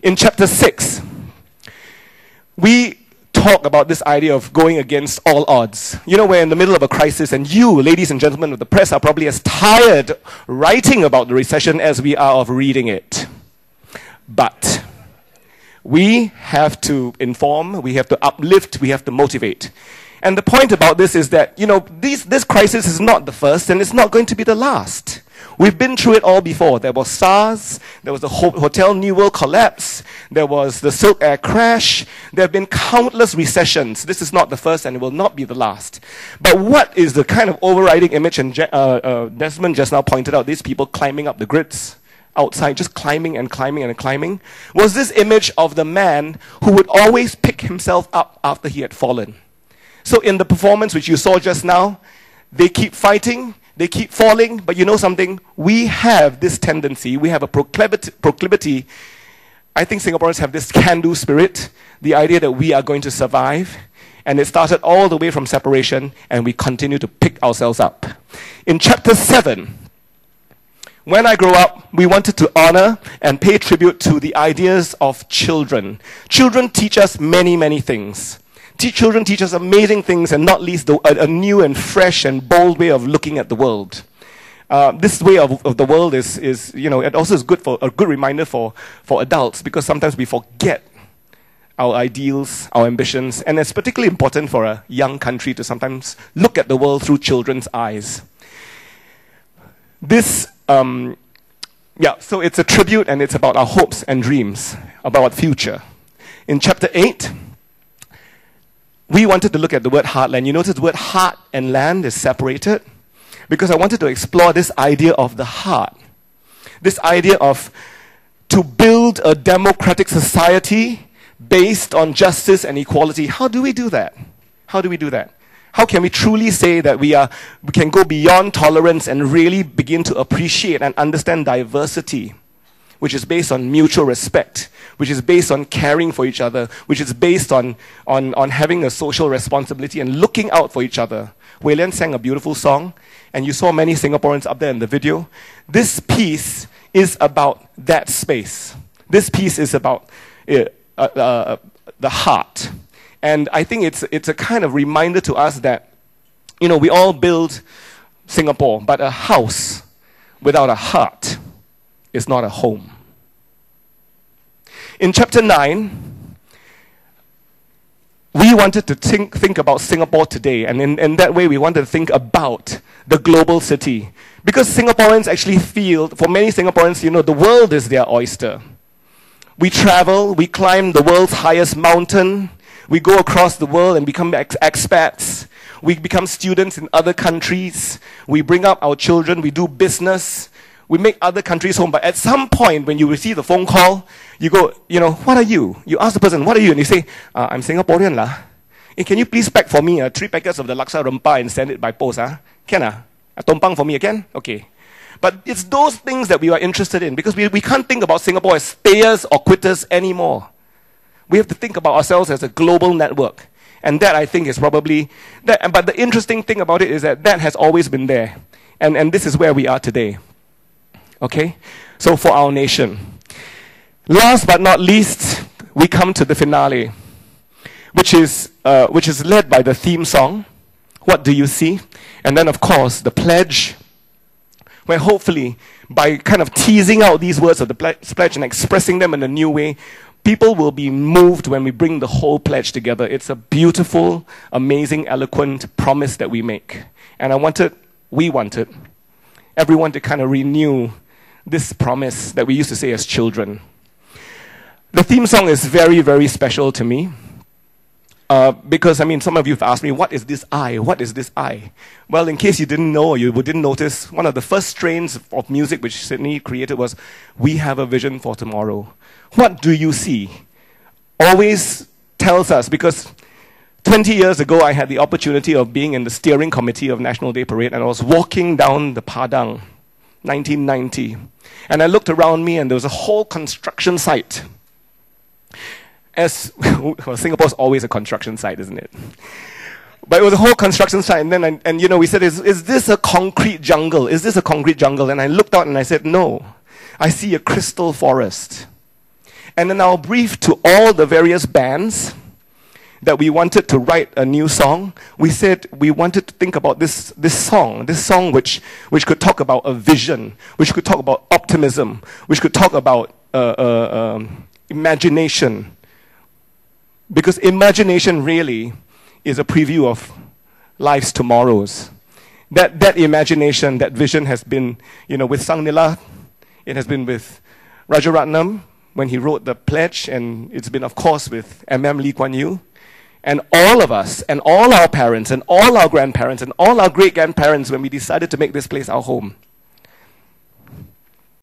In chapter 6, we talk about this idea of going against all odds. You know, we're in the middle of a crisis, and you, ladies and gentlemen of the press, are probably as tired writing about the recession as we are of reading it. But we have to inform, we have to uplift, we have to motivate. And the point about this is that, you know, this crisis is not the first, and it's not going to be the last. We've been through it all before. There was SARS, there was the Hotel New World collapse, there was the Silk Air crash, there have been countless recessions. This is not the first, and it will not be the last. But what is the kind of overriding image, and Desmond just now pointed out, these people climbing up the grids outside, just climbing and climbing and climbing, was this image of the man who would always pick himself up after he had fallen. So in the performance which you saw just now, they keep fighting, they keep falling, but you know something? We have this tendency, we have a proclivity. I think Singaporeans have this can-do spirit, the idea that we are going to survive, and it started all the way from separation, and we continue to pick ourselves up. In chapter 7, when I grow up, we wanted to honor and pay tribute to the ideas of children. Children teach us many, many things. Children teach us amazing things, and not least a new and fresh and bold way of looking at the world. This way of the world is, you know, it also is a good reminder for adults, because sometimes we forget our ideals, our ambitions, and it's particularly important for a young country to sometimes look at the world through children's eyes. This, so it's a tribute, and it's about our hopes and dreams, about our future. In chapter 8, we wanted to look at the word heartland. You notice the word heart and land is separated, because I wanted to explore this idea of the heart. This idea of to build a democratic society based on justice and equality. How do we do that? How do we do that? How can we truly say that we can go beyond tolerance and really begin to appreciate and understand diversity, which is based on mutual respect, which is based on caring for each other, which is based on having a social responsibility and looking out for each other. Wei Lian sang a beautiful song, and you saw many Singaporeans up there in the video. This piece is about that space. This piece is about the heart. And I think it's a kind of reminder to us that, you know, we all build Singapore, but a house without a heart is not a home. In chapter 9, we wanted to think about Singapore today, and in that way we wanted to think about the global city. Because Singaporeans actually feel, for many Singaporeans, you know, the world is their oyster. We travel, we climb the world's highest mountain, we go across the world and become expats, we become students in other countries, we bring up our children, we do business, we make other countries home. But at some point, when you receive the phone call, you go, you know, what are you? You ask the person, what are you? And you say, I'm Singaporean lah. Hey, can you please pack for me 3 packets of the laksa rempah and send it by post? Can a tompang for me again? Okay. But it's those things that we are interested in, because we can't think about Singapore as stayers or quitters anymore. We have to think about ourselves as a global network. And that, I think, is probably that. But the interesting thing about it is that has always been there. And this is where we are today. Okay? So for our nation. Last but not least, we come to the finale, which is led by the theme song, What Do You See? And then, of course, the pledge, where hopefully, by kind of teasing out these words of the pledge and expressing them in a new way, people will be moved when we bring the whole pledge together. It's a beautiful, amazing, eloquent promise that we make. And we wanted everyone to kind of renew this promise that we used to say as children. The theme song is very, very special to me. Because, I mean, some of you have asked me, what is this I? What is this I? Well, in case you didn't know or you didn't notice, one of the first strains of music which Sydney created was, we have a vision for tomorrow. What do you see? Always tells us, because 20 years ago, I had the opportunity of being in the steering committee of National Day Parade, and I was walking down the Padang, 1990. And I looked around me, and there was a whole construction site. Well, Singapore's always a construction site, isn't it? But it was a whole construction site, and then you know, we said, is this a concrete jungle? Is this a concrete jungle? And I looked out and I said, no. I see a crystal forest. And in our brief to all the various bands that we wanted to write a new song, we said we wanted to think about this song which could talk about a vision, which could talk about optimism, which could talk about imagination. Because imagination really is a preview of life's tomorrows. That imagination, that vision has been, with Sang Nila, it has been with Rajaratnam when he wrote the pledge, and it's been, of course, with M.M. Lee Kuan Yew. And all of us, and all our parents, and all our grandparents, and all our great-grandparents when we decided to make this place our home.